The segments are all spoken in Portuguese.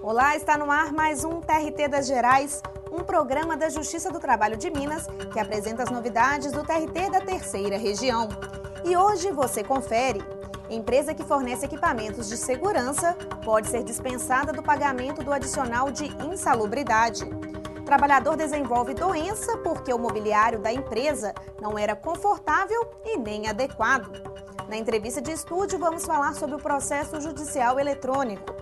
Olá, está no ar mais um TRT das Gerais, um programa da Justiça do Trabalho de Minas que apresenta as novidades do TRT da Terceira Região. E hoje você confere. Empresa que fornece equipamentos de segurança pode ser dispensada do pagamento do adicional de insalubridade. Trabalhador desenvolve doença porque o mobiliário da empresa não era confortável e nem adequado. Na entrevista de estúdio, vamos falar sobre o processo judicial eletrônico.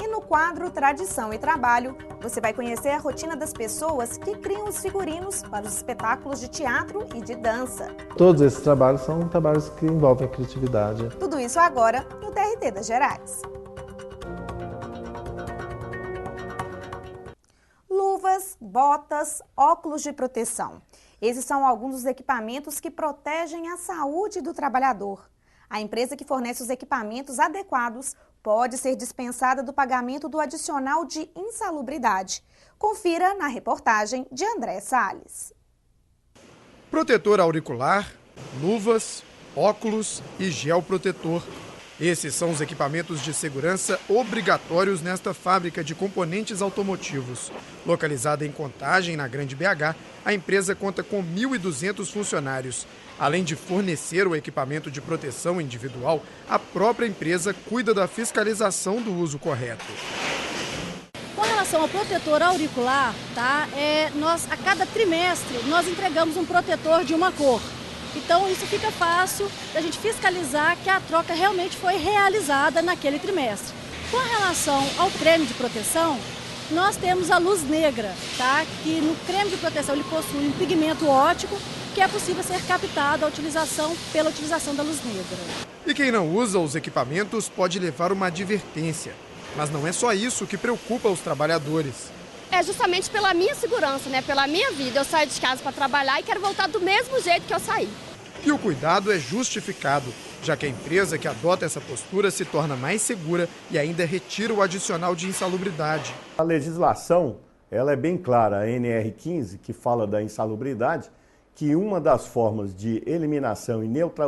E no quadro Tradição e Trabalho, você vai conhecer a rotina das pessoas que criam os figurinos para os espetáculos de teatro e de dança. Todos esses trabalhos são trabalhos que envolvem a criatividade. Tudo isso agora no TRT das Gerais. Luvas, botas, óculos de proteção. Esses são alguns dos equipamentos que protegem a saúde do trabalhador. A empresa que fornece os equipamentos adequados pode ser dispensada do pagamento do adicional de insalubridade. Confira na reportagem de André Salles. Protetor auricular, luvas, óculos e gel protetor. Esses são os equipamentos de segurança obrigatórios nesta fábrica de componentes automotivos. Localizada em Contagem, na Grande BH, a empresa conta com 1.200 funcionários. Além de fornecer o equipamento de proteção individual, a própria empresa cuida da fiscalização do uso correto. Com relação ao protetor auricular, a cada trimestre nós entregamos um protetor de uma cor. Então isso fica fácil da gente fiscalizar que a troca realmente foi realizada naquele trimestre. Com relação ao creme de proteção, nós temos a luz negra, que no creme de proteção ele possui um pigmento óptico que é possível ser captado pela utilização da luz negra. E quem não usa os equipamentos pode levar uma advertência. Mas não é só isso que preocupa os trabalhadores. É justamente pela minha segurança, pela minha vida. Eu saio de casa para trabalhar e quero voltar do mesmo jeito que eu saí. E o cuidado é justificado, já que a empresa que adota essa postura se torna mais segura e ainda retira o adicional de insalubridade. A legislação ela é bem clara, a NR15, que fala da insalubridade, que uma das formas de eliminação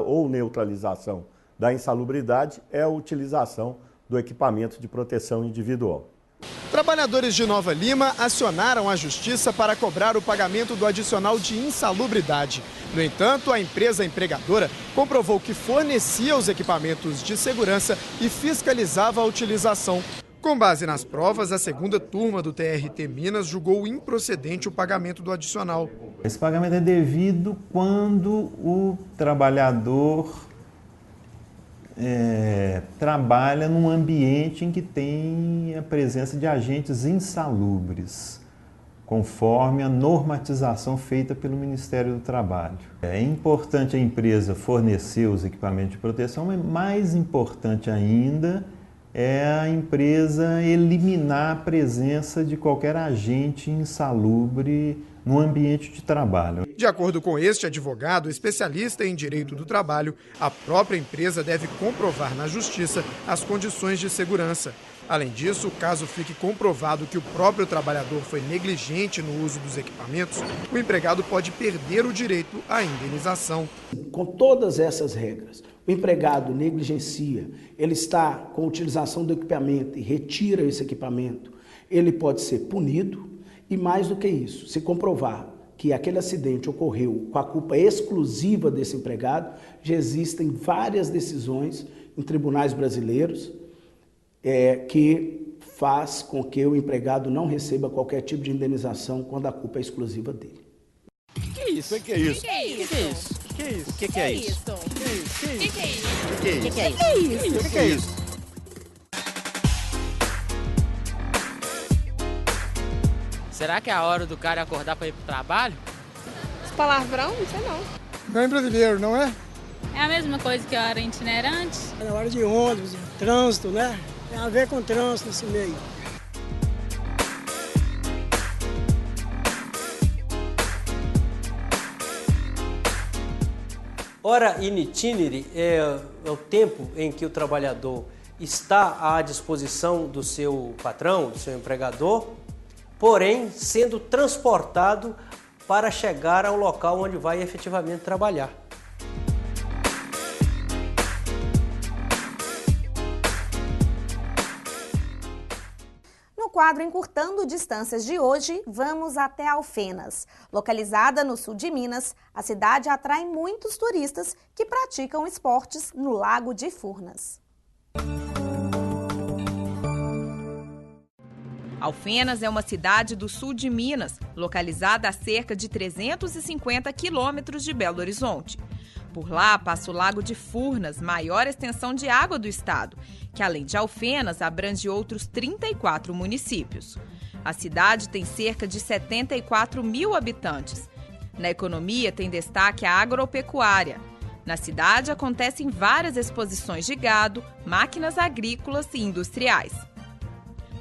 ou neutralização da insalubridade é a utilização do equipamento de proteção individual. Trabalhadores de Nova Lima acionaram a justiça para cobrar o pagamento do adicional de insalubridade. No entanto, a empresa empregadora comprovou que fornecia os equipamentos de segurança e fiscalizava a utilização. Com base nas provas, a segunda turma do TRT Minas julgou improcedente o pagamento do adicional. Esse pagamento é devido quando o trabalhador trabalha num ambiente em que tem a presença de agentes insalubres, conforme a normatização feita pelo Ministério do Trabalho. É importante a empresa fornecer os equipamentos de proteção, mas mais importante ainda é a empresa eliminar a presença de qualquer agente insalubre no ambiente de trabalho. De acordo com este advogado, especialista em direito do trabalho, a própria empresa deve comprovar na justiça as condições de segurança. Além disso, caso fique comprovado que o próprio trabalhador foi negligente no uso dos equipamentos, o empregado pode perder o direito à indenização. Com todas essas regras, o empregado negligencia, ele está com a utilização do equipamento e retira esse equipamento, ele pode ser punido e, mais do que isso, se comprovar que aquele acidente ocorreu com a culpa exclusiva desse empregado, já existem várias decisões em tribunais brasileiros que faz com que o empregado não receba qualquer tipo de indenização quando a culpa é exclusiva dele. Que é isso? O que é isso? Que é isso? Que é isso? O que é isso? O que é isso? O que é isso? O que é isso? Será que é a hora do cara acordar para ir pro trabalho? Esse palavrão? Não sei não. Não é brasileiro, não é? É a mesma coisa que a hora itinerante? É na hora de ônibus, trânsito, né? Tem a ver com trânsito nesse meio. Hora in itinere é o tempo em que o trabalhador está à disposição do seu patrão, do seu empregador, porém sendo transportado para chegar ao local onde vai efetivamente trabalhar. No quadro Encurtando Distâncias de hoje, vamos até Alfenas. Localizada no sul de Minas, a cidade atrai muitos turistas que praticam esportes no Lago de Furnas. Alfenas é uma cidade do sul de Minas, localizada a cerca de 350 quilômetros de Belo Horizonte. Por lá passa o Lago de Furnas, maior extensão de água do estado, que além de Alfenas abrange outros 34 municípios. A cidade tem cerca de 74 mil habitantes. Na economia tem destaque a agropecuária. Na cidade acontecem várias exposições de gado, máquinas agrícolas e industriais.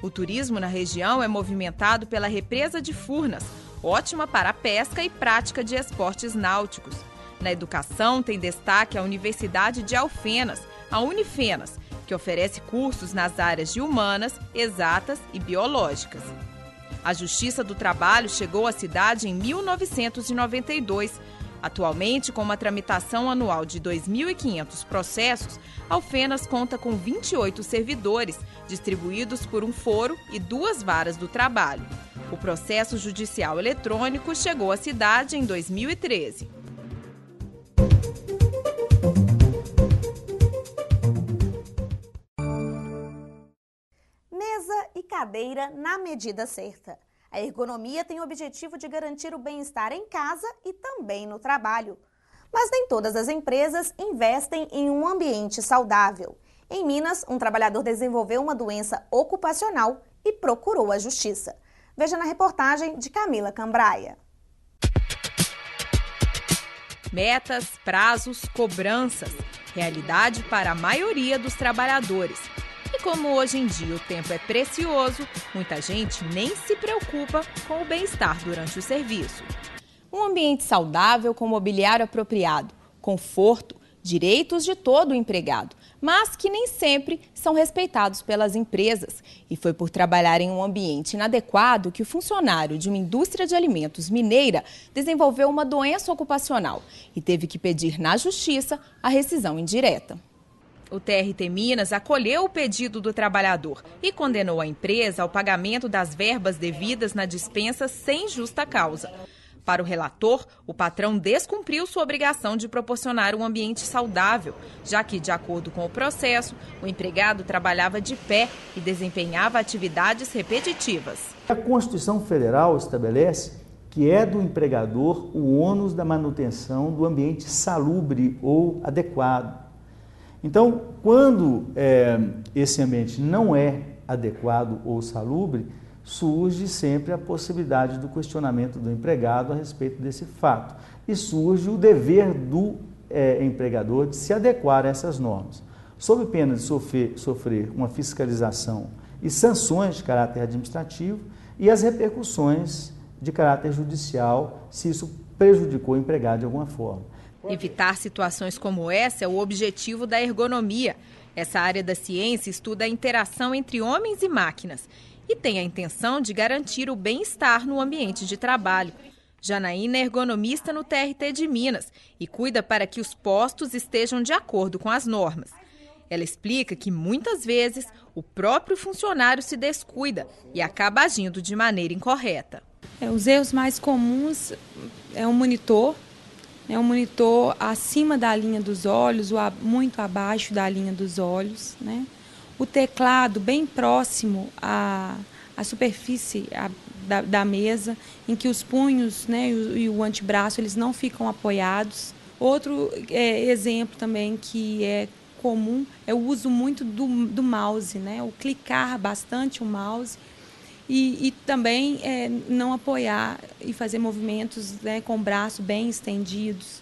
O turismo na região é movimentado pela represa de Furnas, ótima para a pesca e prática de esportes náuticos. Na educação tem destaque a Universidade de Alfenas, a Unifenas, que oferece cursos nas áreas de humanas, exatas e biológicas. A Justiça do Trabalho chegou à cidade em 1992. Atualmente, com uma tramitação anual de 2.500 processos, Alfenas conta com 28 servidores, distribuídos por um foro e 2 varas do trabalho. O processo judicial eletrônico chegou à cidade em 2013. Mesa e cadeira na medida certa. A ergonomia tem o objetivo de garantir o bem-estar em casa e também no trabalho. Mas nem todas as empresas investem em um ambiente saudável. Em Minas, um trabalhador desenvolveu uma doença ocupacional e procurou a justiça. Veja na reportagem de Camila Cambraia. Metas, prazos, cobranças. Realidade para a maioria dos trabalhadores. E como hoje em dia o tempo é precioso, muita gente nem se preocupa com o bem-estar durante o serviço. Um ambiente saudável com mobiliário apropriado, conforto, direitos de todo o empregado, mas que nem sempre são respeitados pelas empresas. E foi por trabalhar em um ambiente inadequado que o funcionário de uma indústria de alimentos mineira desenvolveu uma doença ocupacional e teve que pedir na justiça a rescisão indireta. O TRT Minas acolheu o pedido do trabalhador e condenou a empresa ao pagamento das verbas devidas na dispensa sem justa causa. Para o relator, o patrão descumpriu sua obrigação de proporcionar um ambiente saudável, já que, de acordo com o processo, o empregado trabalhava de pé e desempenhava atividades repetitivas. A Constituição Federal estabelece que é do empregador o ônus da manutenção do ambiente salubre ou adequado. Então, quando esse ambiente não é adequado ou salubre, surge sempre a possibilidade do questionamento do empregado a respeito desse fato. E surge o dever do empregador de se adequar a essas normas, sob pena de sofrer uma fiscalização e sanções de caráter administrativo e as repercussões de caráter judicial, se isso prejudicou o empregado de alguma forma. Evitar situações como essa é o objetivo da ergonomia. Essa área da ciência estuda a interação entre homens e máquinas e tem a intenção de garantir o bem-estar no ambiente de trabalho. Janaína é ergonomista no TRT de Minas e cuida para que os postos estejam de acordo com as normas. Ela explica que muitas vezes o próprio funcionário se descuida e acaba agindo de maneira incorreta. Os erros mais comuns é um monitor acima da linha dos olhos ou muito abaixo da linha dos olhos, né? O teclado bem próximo à superfície da mesa, em que os punhos, né, e o antebraço eles não ficam apoiados. Outro exemplo também que é comum é o uso muito do mouse, né? O clicar bastante o mouse. E também não apoiar e fazer movimentos, né, com o braço bem estendidos.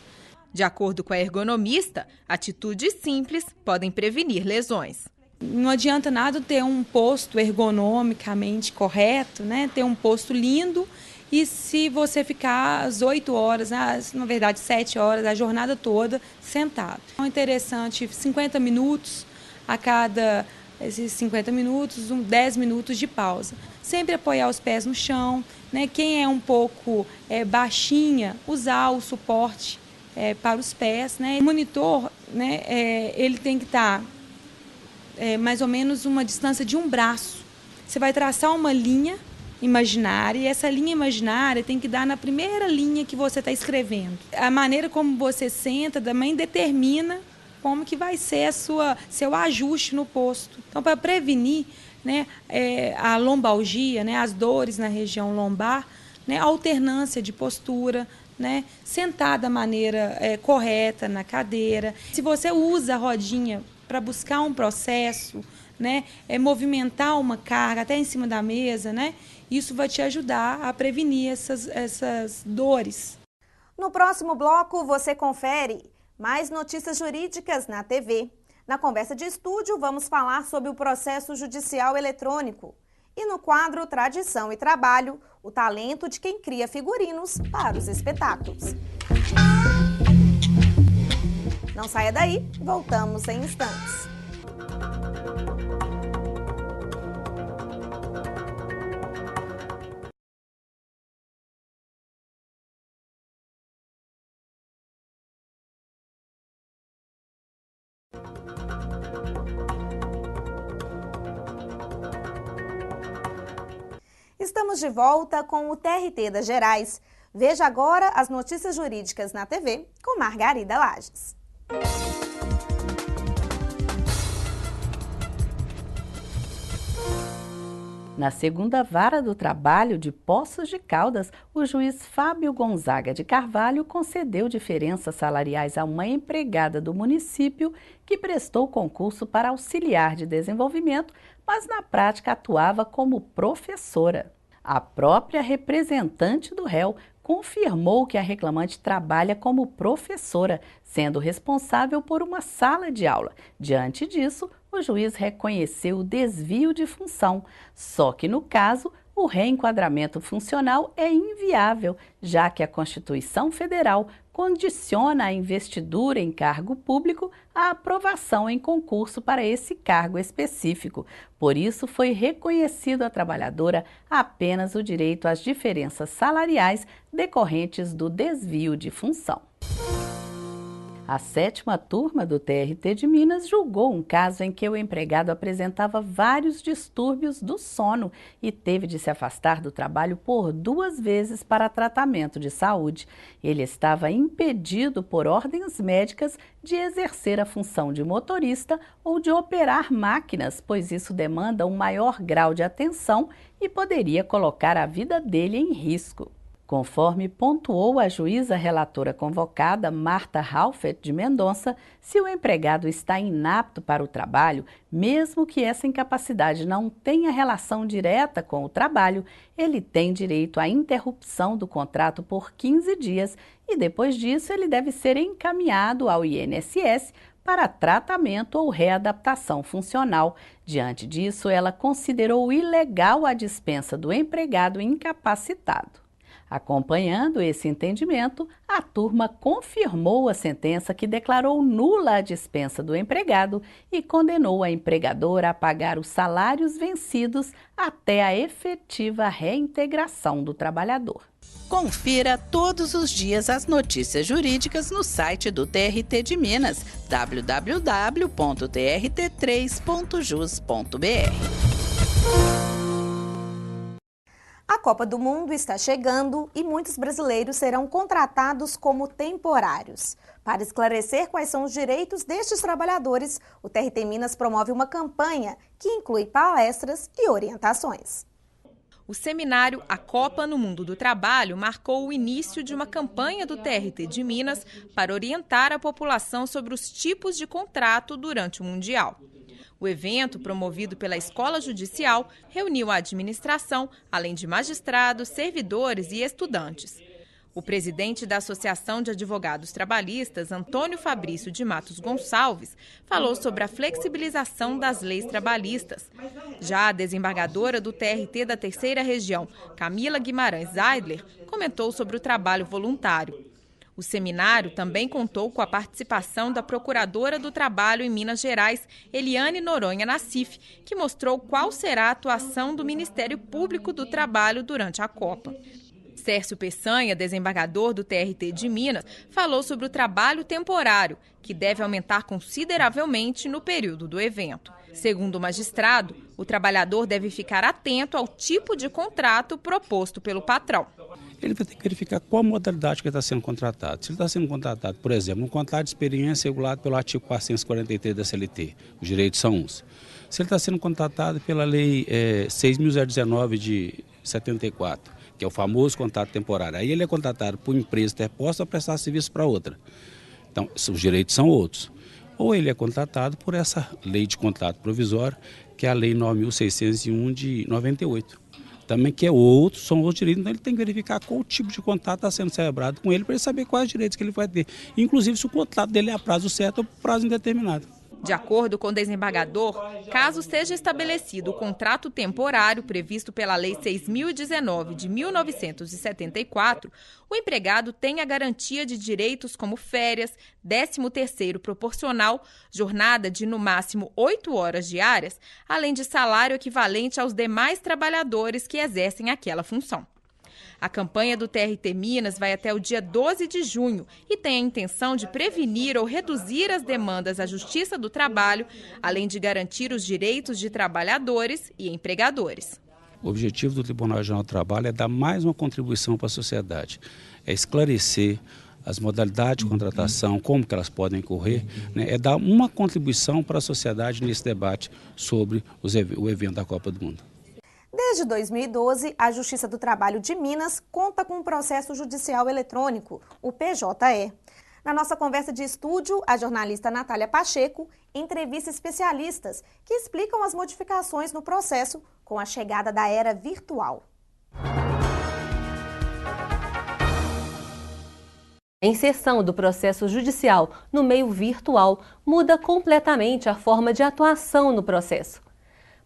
De acordo com a ergonomista, atitudes simples podem prevenir lesões. Não adianta nada ter um posto ergonomicamente correto, né, ter um posto lindo E se você ficar às 8 horas, na verdade 7 horas, a jornada toda sentado. É interessante 50 minutos a cada esses 50 minutos, 10 minutos de pausa. Sempre apoiar os pés no chão, né? Quem é um pouco baixinha, usar o suporte para os pés, né? O monitor, né, ele tem que estar mais ou menos uma distância de um braço. Você vai traçar uma linha imaginária e essa linha imaginária tem que dar na primeira linha que você está escrevendo. A maneira como você senta também determina como que vai ser seu ajuste no posto. Então, para prevenir, né, a lombalgia, né, as dores na região lombar, né, a alternância de postura, né, sentar da maneira correta na cadeira. Se você usa a rodinha para buscar um processo, né, movimentar uma carga até em cima da mesa, né, isso vai te ajudar a prevenir essas dores. No próximo bloco, você confere mais notícias jurídicas na TV. Na conversa de estúdio, vamos falar sobre o processo judicial eletrônico. E no quadro Tradição e Trabalho, o talento de quem cria figurinos para os espetáculos. Não saia daí, voltamos em instantes. Estamos de volta com o TRT das Gerais. Veja agora as notícias jurídicas na TV com Margarida Lages. Na segunda vara do trabalho de Poços de Caldas, o juiz Fábio Gonzaga de Carvalho concedeu diferenças salariais a uma empregada do município que prestou concurso para auxiliar de desenvolvimento, mas na prática atuava como professora. A própria representante do réu confirmou que a reclamante trabalha como professora, sendo responsável por uma sala de aula. Diante disso, o juiz reconheceu o desvio de função, só que no caso, o reenquadramento funcional é inviável, já que a Constituição Federal condiciona a investidura em cargo público à aprovação em concurso para esse cargo específico. Por isso, foi reconhecido à trabalhadora apenas o direito às diferenças salariais decorrentes do desvio de função. A 7ª turma do TRT de Minas julgou um caso em que o empregado apresentava vários distúrbios do sono e teve de se afastar do trabalho por 2 vezes para tratamento de saúde. Ele estava impedido por ordens médicas de exercer a função de motorista ou de operar máquinas, pois isso demanda um maior grau de atenção e poderia colocar a vida dele em risco. Conforme pontuou a juíza relatora convocada, Marta Halfet de Mendonça, se o empregado está inapto para o trabalho, mesmo que essa incapacidade não tenha relação direta com o trabalho, ele tem direito à interrupção do contrato por 15 dias e depois disso ele deve ser encaminhado ao INSS para tratamento ou readaptação funcional. Diante disso, ela considerou ilegal a dispensa do empregado incapacitado. Acompanhando esse entendimento, a turma confirmou a sentença que declarou nula a dispensa do empregado e condenou a empregadora a pagar os salários vencidos até a efetiva reintegração do trabalhador. Confira todos os dias as notícias jurídicas no site do TRT de Minas, www.trt3.jus.br. A Copa do Mundo está chegando e muitos brasileiros serão contratados como temporários. Para esclarecer quais são os direitos destes trabalhadores, o TRT Minas promove uma campanha que inclui palestras e orientações. O seminário A Copa no Mundo do Trabalho marcou o início de uma campanha do TRT de Minas para orientar a população sobre os tipos de contrato durante o Mundial. O evento, promovido pela Escola Judicial, reuniu a administração, além de magistrados, servidores e estudantes. O presidente da Associação de Advogados Trabalhistas, Antônio Fabrício de Matos Gonçalves, falou sobre a flexibilização das leis trabalhistas. Já a desembargadora do TRT da Terceira Região, Camila Guimarães Zeidler, comentou sobre o trabalho voluntário. O seminário também contou com a participação da Procuradora do Trabalho em Minas Gerais, Eliane Noronha Nassif, que mostrou qual será a atuação do Ministério Público do Trabalho durante a Copa. Sérgio Peçanha, desembargador do TRT de Minas, falou sobre o trabalho temporário, que deve aumentar consideravelmente no período do evento. Segundo o magistrado, o trabalhador deve ficar atento ao tipo de contrato proposto pelo patrão. Ele vai ter que verificar qual modalidade que ele está sendo contratado. Se ele está sendo contratado, por exemplo, um contrato de experiência regulado pelo artigo 443 da CLT, os direitos são uns. Se ele está sendo contratado pela lei 6.019 de 74, que é o famoso contrato temporário, aí ele é contratado por empresa interposta para prestar serviço para outra. Então, os direitos são outros. Ou ele é contratado por essa lei de contrato provisório, que é a lei 9.601 de 98. Também que são outros direitos, então ele tem que verificar qual tipo de contrato está sendo celebrado com ele para ele saber quais direitos que ele vai ter, inclusive se o contrato dele é a prazo certo ou prazo indeterminado. De acordo com o desembargador, caso seja estabelecido o contrato temporário previsto pela Lei 6.019 de 1974, o empregado tem a garantia de direitos como férias, 13º proporcional, jornada de no máximo 8 horas diárias, além de salário equivalente aos demais trabalhadores que exercem aquela função. A campanha do TRT Minas vai até o dia 12 de junho e tem a intenção de prevenir ou reduzir as demandas à Justiça do Trabalho, além de garantir os direitos de trabalhadores e empregadores. O objetivo do Tribunal Regional do Trabalho é dar mais uma contribuição para a sociedade, é esclarecer as modalidades de contratação, como que elas podem ocorrer, né? É dar uma contribuição para a sociedade nesse debate sobre o evento da Copa do Mundo. Desde 2012, a Justiça do Trabalho de Minas conta com um processo judicial eletrônico, o PJE. Na nossa conversa de estúdio, a jornalista Natália Pacheco entrevista especialistas que explicam as modificações no processo com a chegada da era virtual. A inserção do processo judicial no meio virtual muda completamente a forma de atuação no processo.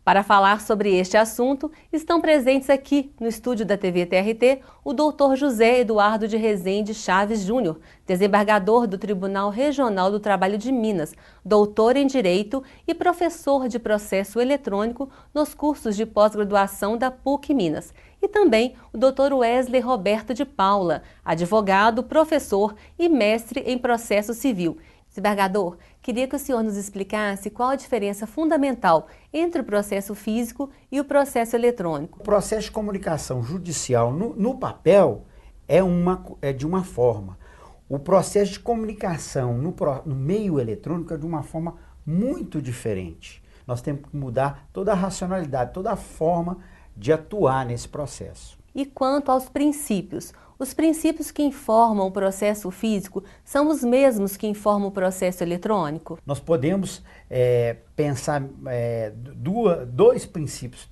Para falar sobre este assunto, estão presentes aqui no estúdio da TV TRT o doutor José Eduardo de Rezende Chaves Júnior, desembargador do Tribunal Regional do Trabalho de Minas, doutor em Direito e professor de processo eletrônico nos cursos de pós-graduação da PUC Minas. E também o doutor Wesley Roberto de Paula, advogado, professor e mestre em processo civil. Desembargador, queria que o senhor nos explicasse qual a diferença fundamental entre o processo físico e o processo eletrônico. O processo de comunicação judicial no papel é de uma forma. O processo de comunicação no meio eletrônico é de uma forma muito diferente. Nós temos que mudar toda a racionalidade, toda a forma de atuar nesse processo. E quanto aos princípios? Os princípios que informam o processo físico são os mesmos que informam o processo eletrônico? Nós podemos pensar dois princípios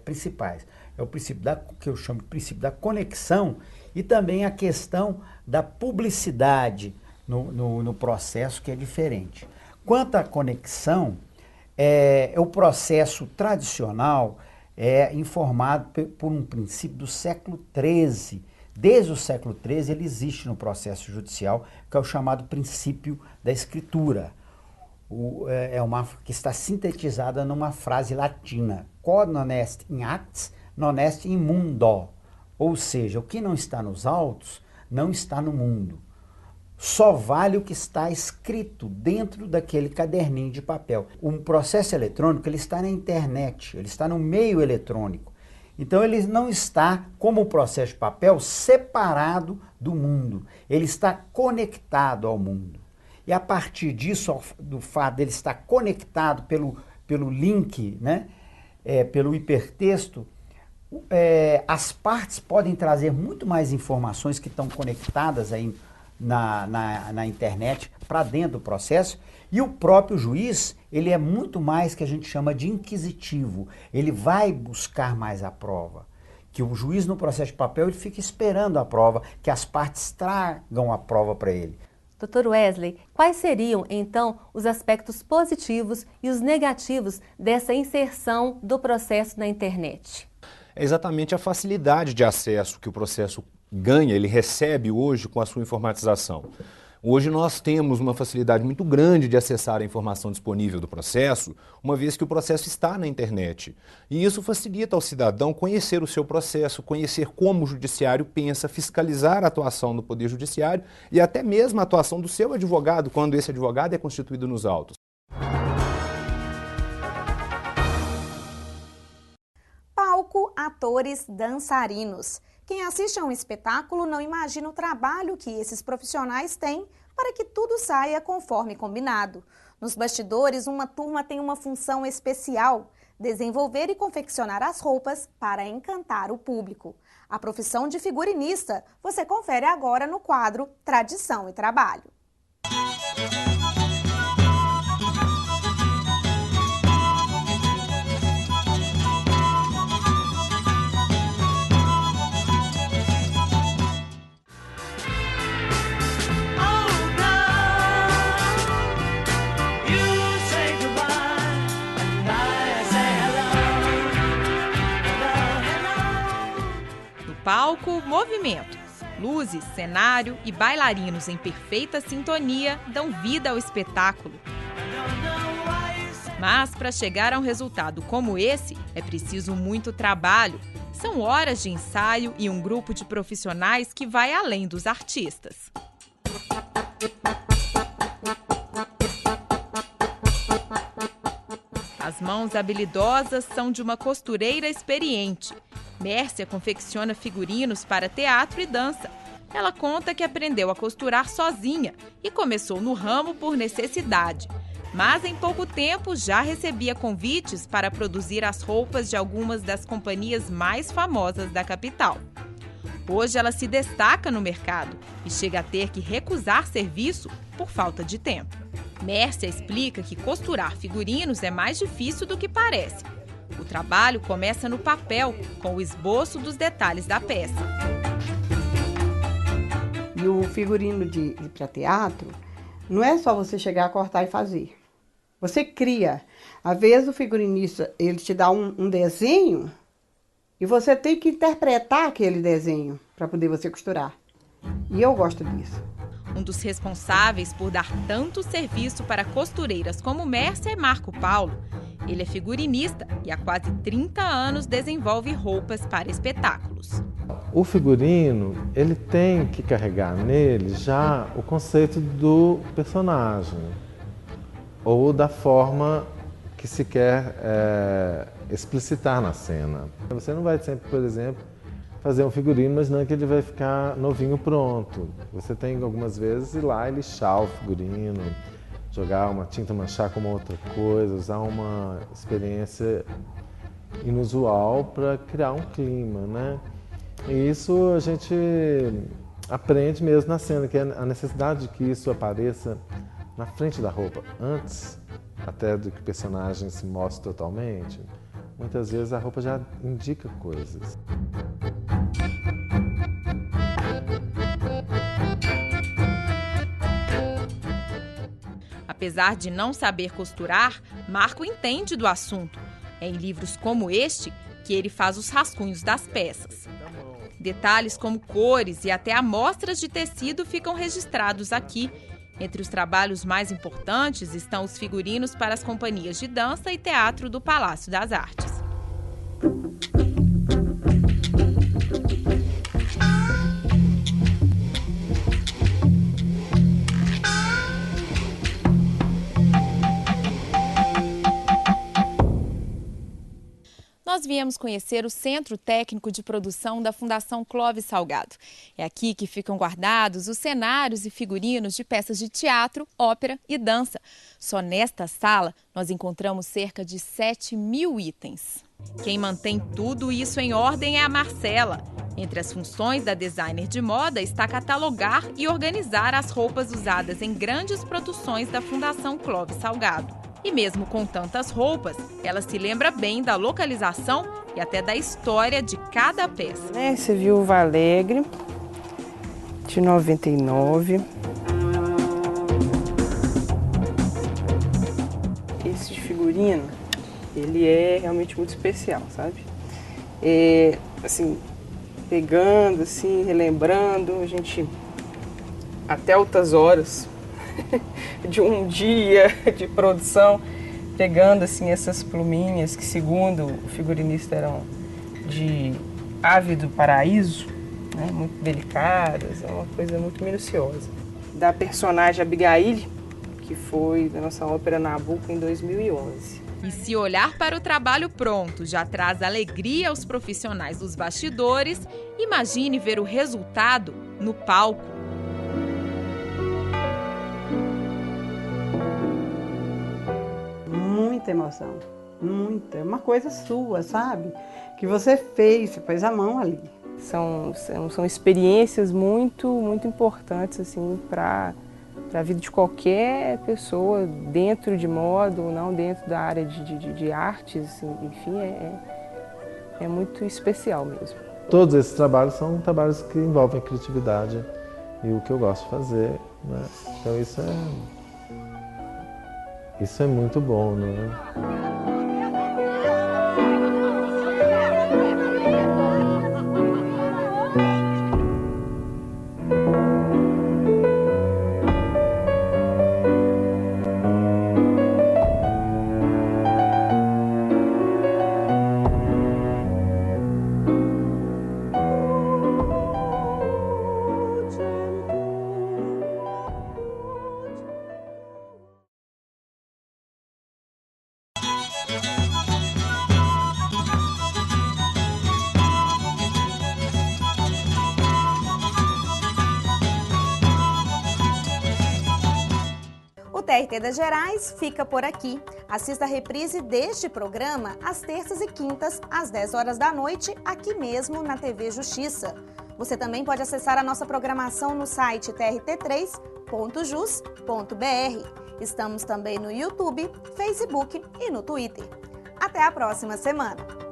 principais. É o princípio que eu chamo de princípio da conexão e também a questão da publicidade no processo, que é diferente. Quanto à conexão, o processo tradicional é informado por um princípio do século XIII. Desde o século XIII ele existe no processo judicial, que é o chamado princípio da escritura. Que está sintetizada numa frase latina, quod non est in actis, non est in mundo. Ou seja, o que não está nos autos, não está no mundo. Só vale o que está escrito dentro daquele caderninho de papel. O processo eletrônico ele está na internet, ele está no meio eletrônico. Então ele não está, como o processo de papel, separado do mundo. Ele está conectado ao mundo. E a partir disso, do fato dele estar conectado pelo link, né, pelo hipertexto, as partes podem trazer muito mais informações que estão conectadas aí na internet para dentro do processo, e o próprio juiz, ele é muito mais que a gente chama de inquisitivo, ele vai buscar mais a prova. que o juiz no processo de papel ele fica esperando a prova, que as partes tragam a prova para ele. Dr. Wesley, quais seriam, então, os aspectos positivos e os negativos dessa inserção do processo na internet? É exatamente a facilidade de acesso que o processo ganha, ele recebe hoje com a sua informatização. Hoje nós temos uma facilidade muito grande de acessar a informação disponível do processo, uma vez que o processo está na internet. E isso facilita ao cidadão conhecer o seu processo, conhecer como o judiciário pensa, fiscalizar a atuação do Poder Judiciário e até mesmo a atuação do seu advogado, quando esse advogado é constituído nos autos. Palco, atores, dançarinos. Quem assiste a um espetáculo não imagina o trabalho que esses profissionais têm para que tudo saia conforme combinado. Nos bastidores, uma turma tem uma função especial: desenvolver e confeccionar as roupas para encantar o público. A profissão de figurinista você confere agora no quadro Tradição e Trabalho. Palco, movimento. Luzes, cenário e bailarinos em perfeita sintonia dão vida ao espetáculo. Mas para chegar a um resultado como esse, é preciso muito trabalho. São horas de ensaio e um grupo de profissionais que vai além dos artistas. As mãos habilidosas são de uma costureira experiente. Mércia confecciona figurinos para teatro e dança. Ela conta que aprendeu a costurar sozinha e começou no ramo por necessidade. Mas em pouco tempo já recebia convites para produzir as roupas de algumas das companhias mais famosas da capital. Hoje ela se destaca no mercado e chega a ter que recusar serviço por falta de tempo. Mércia explica que costurar figurinos é mais difícil do que parece. O trabalho começa no papel, com o esboço dos detalhes da peça. E o figurino para teatro, não é só você chegar a cortar e fazer. Você cria. Às vezes o figurinista ele te dá um desenho e você tem que interpretar aquele desenho para poder você costurar. E eu gosto disso. Um dos responsáveis por dar tanto serviço para costureiras como Mércia é Marco Paulo. Ele é figurinista e há quase 30 anos desenvolve roupas para espetáculos. O figurino, ele tem que carregar nele já o conceito do personagem ou da forma que se quer explicitar na cena. Você não vai sempre, por exemplo, fazer um figurino imaginando que ele vai ficar novinho pronto. Você tem algumas vezes ir lá e lixar o figurino, jogar uma tinta, manchar com uma outra coisa, usar uma experiência inusual para criar um clima, né? E isso a gente aprende mesmo na cena, que é a necessidade de que isso apareça na frente da roupa, antes até do que o personagem se mostre totalmente. Muitas vezes a roupa já indica coisas. Apesar de não saber costurar, Marco entende do assunto. É em livros como este que ele faz os rascunhos das peças. Detalhes como cores e até amostras de tecido ficam registrados aqui. Entre os trabalhos mais importantes estão os figurinos para as companhias de dança e teatro do Palácio das Artes. Nós viemos conhecer o Centro Técnico de Produção da Fundação Clóvis Salgado. É aqui que ficam guardados os cenários e figurinos de peças de teatro, ópera e dança. Só nesta sala nós encontramos cerca de 7.000 itens. Quem mantém tudo isso em ordem é a Marcela. Entre as funções da designer de moda está catalogar e organizar as roupas usadas em grandes produções da Fundação Clóvis Salgado. E mesmo com tantas roupas, ela se lembra bem da localização e até da história de cada peça. Esse é Viúva Alegre, de 99. Esse de figurino, ele é realmente muito especial, sabe? Assim, pegando, assim, relembrando, a gente até altas horas de um dia de produção, pegando assim essas pluminhas que, segundo o figurinista, eram de ave do paraíso, né, muito delicadas, é uma coisa muito minuciosa. Da personagem Abigail, que foi da nossa ópera Nabucco em 2011. E se olhar para o trabalho pronto já traz alegria aos profissionais dos bastidores, imagine ver o resultado no palco. Muita emoção, muita. É uma coisa sua, sabe? Que você fez, você pôs a mão ali. São experiências muito importantes assim, para a vida de qualquer pessoa, dentro de moda ou não, dentro da área de artes, assim, enfim, é muito especial mesmo. Todos esses trabalhos são trabalhos que envolvem a criatividade e o que eu gosto de fazer, né? Então isso é muito bom, né? O TRT das Gerais fica por aqui. Assista a reprise deste programa às terças e quintas, às 10 horas da noite, aqui mesmo na TV Justiça. Você também pode acessar a nossa programação no site trt3.jus.br. Estamos também no YouTube, Facebook e no Twitter. Até a próxima semana!